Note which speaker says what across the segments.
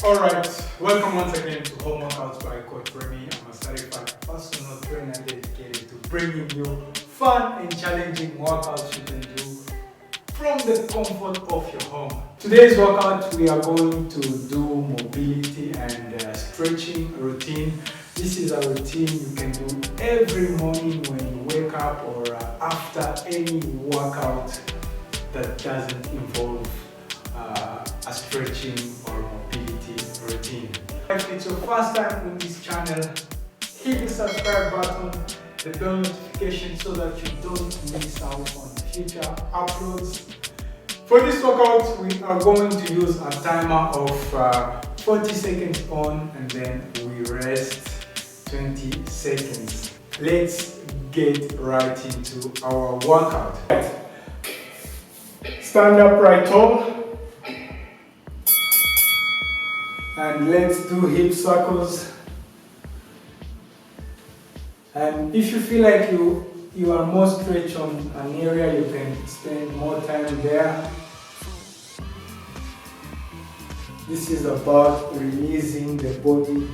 Speaker 1: Alright, welcome once again to Home Workouts by Coach Remmy. I'm a certified personal trainer dedicated to bringing you fun and challenging workouts you can do from the comfort of your home. Today's workout, we are going to do mobility and stretching routine. This is a routine you can do every morning when you wake up or after any workout that doesn't involve a stretching or mobility routine. If it's your first time on this channel, hit the subscribe button, the bell notification so that you don't miss out on future uploads. For this workout, we are going to use a timer of 40 seconds on and then we rest 20 seconds. Let's get right into our workout. Stand up right tall. And let's do hip circles. And if you feel like you are more stretched on an area, you can spend more time there. This is about releasing the body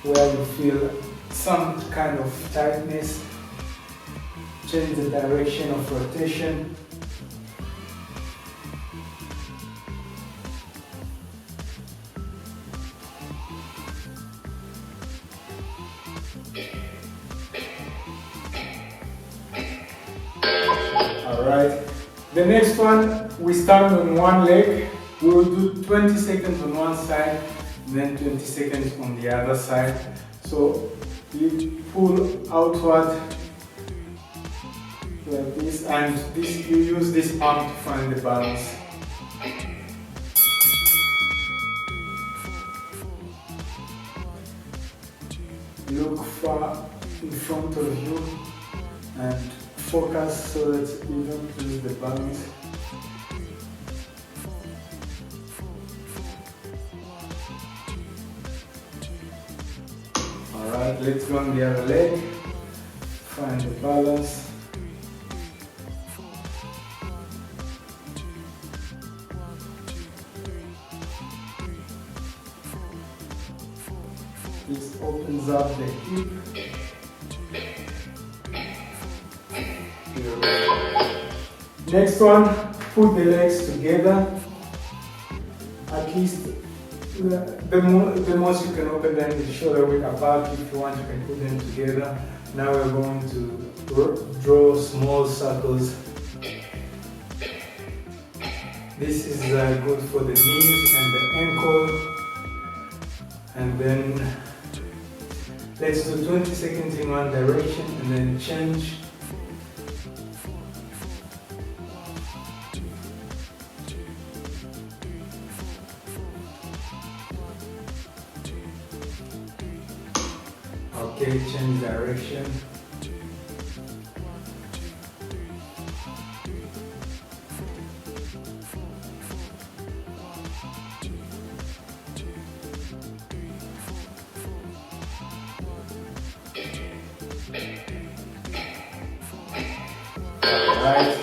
Speaker 1: where you feel some kind of tightness. Change the direction of rotation. Alright, the next one, we start on one leg. We will do 20 seconds on one side, then 20 seconds on the other side. So you pull outward like this, and you use this arm to find the balance. Look far in front of you and focus so that you don't lose the balance. Alright, let's go on the other leg. Find the balance. This opens up the hip. Next one, put the legs together. At least the most you can open them is the shoulder width apart. If you want, you can put them together. Now we're going to draw small circles. This is good for the knees and the ankle. And then let's do 20 seconds in one direction and then change. Okay, change direction. Alright.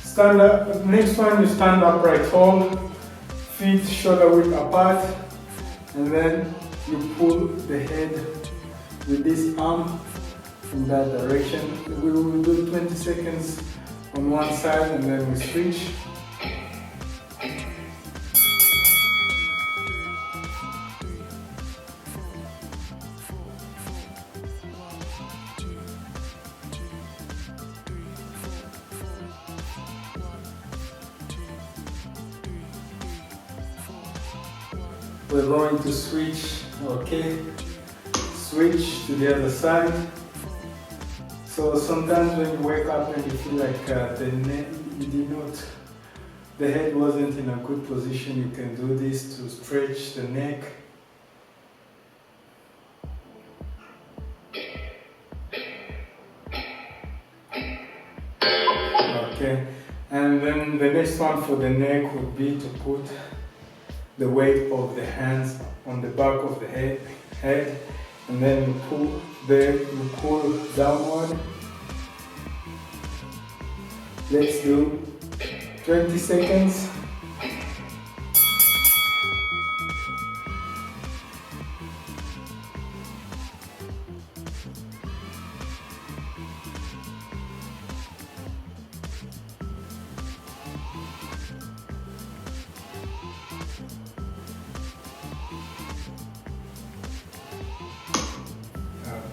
Speaker 1: Stand up. Next one, you stand upright tall, feet shoulder width apart, and then you pull the head with this arm in that direction. We will do 20 seconds on one side and then we switch. We're going to switch, okay? Switch to the other side. So sometimes when you wake up and you feel like the head wasn't in a good position, you can do this to stretch the neck. Okay, and then the next one for the neck would be to put the weight of the hands on the back of the head, and then you pull downward. Let's do 20 seconds.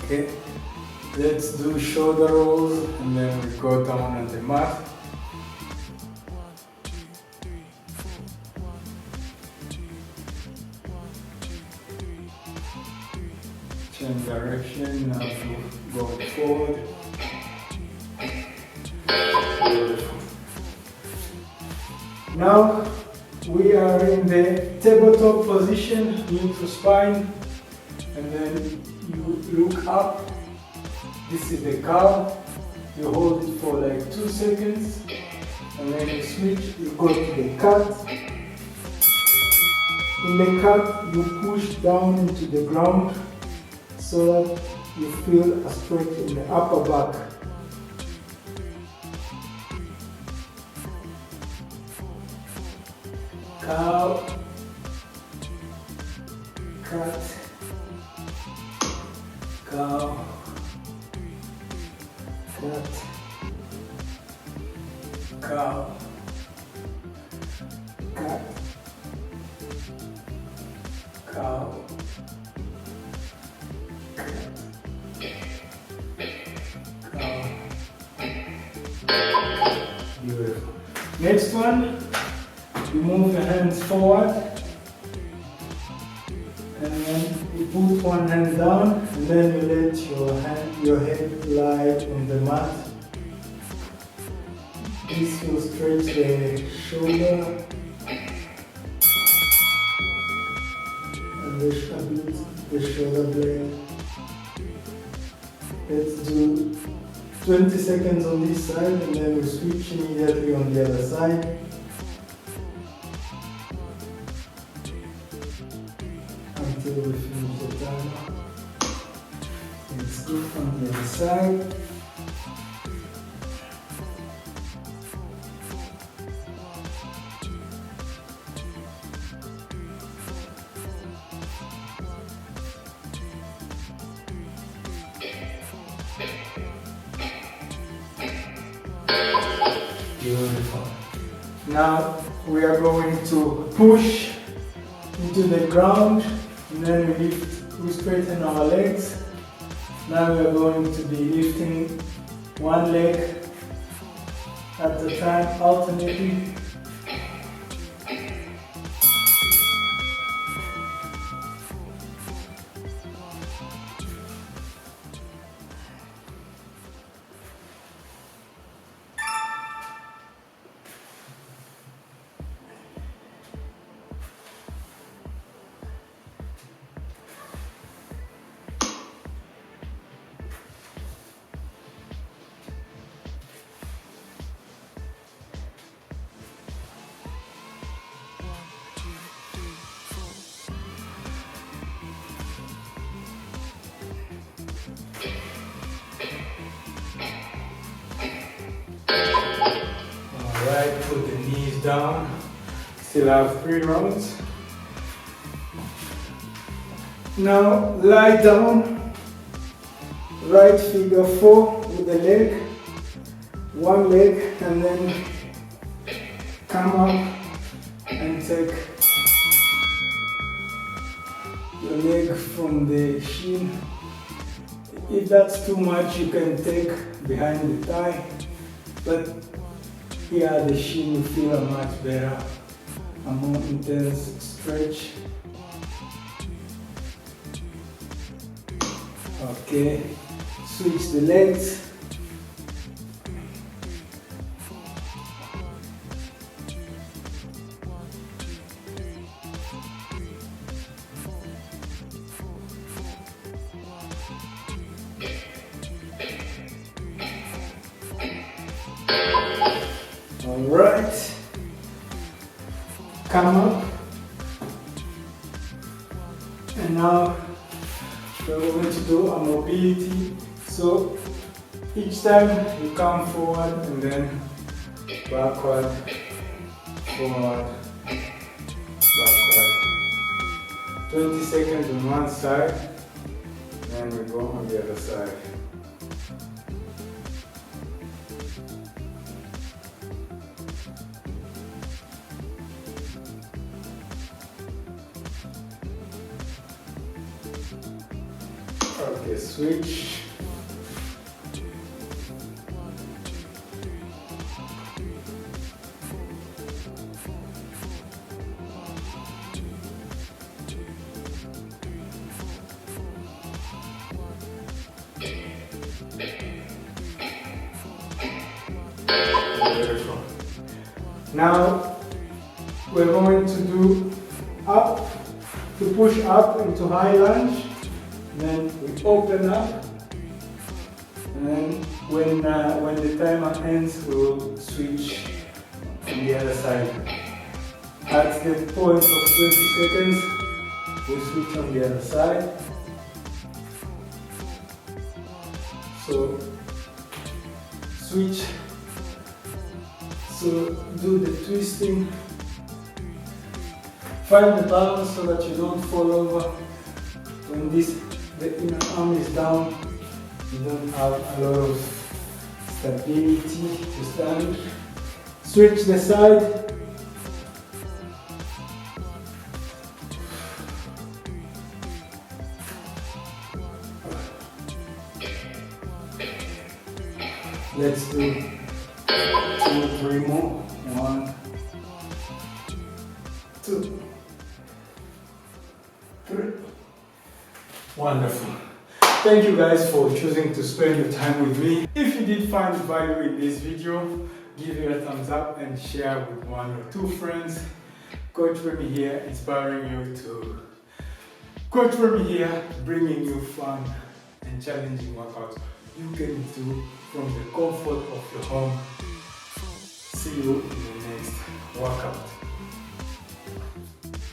Speaker 1: Okay, let's do shoulder rolls and then we go down on the mat. Change direction, now to go forward. Beautiful. Now we are in the tabletop position, neutral spine, and then you look up. This is the cow. You hold it for like 2 seconds, and then you switch, you go to the cat. In the cat, you push down into the ground so that you feel a stretch in the upper back. Cow, cat, cow, cat, cow, cat, cow, cat, cow. Beautiful. Next one, you move your hands forward and then you put one hand down and then you let your head lie on the mat. This will stretch the shoulder and the shoulder blade. Let's do 20 seconds on this side and then we switch immediately on the other side. Until we finish the timer. Let's go from the other side. Beautiful. Now we are going to push into the ground and then we straighten our legs. Now we are going to be lifting one leg at a time, alternately. Alright, put the knees down. Still have 3 rounds. Now lie down. Right figure 4 with the leg. One leg and then come up and take your leg from the shin. If that's too much, you can take behind the thigh. But here the shin you feel a much better, a more intense stretch. Okay, switch the legs. Alright, come up, and now we're going to do a mobility. So each time you come forward and then backward, forward, backward. 20 seconds on one side, then we go on the other side. Okay, switch. Beautiful. Now we're going to do up, to push up into high lunge. Then we open up, and then when the timer ends, we will switch on the other side. At the point of 20 seconds, we switch on the other side. So switch. So do the twisting. Find the balance so that you don't fall over. When the inner arm is down, you don't have a lot of stability to stand. Switch the side. Let's do 2, 3 more. 1, 2, 3. Wonderful. Thank you guys for choosing to spend your time with me. If you did find value in this video, give it a thumbs up and share with 1 or 2 friends. Coach Remmy here, inspiring you to... Coach Remmy here, bringing you fun and challenging workouts you can do from the comfort of your home. See you in the next workout.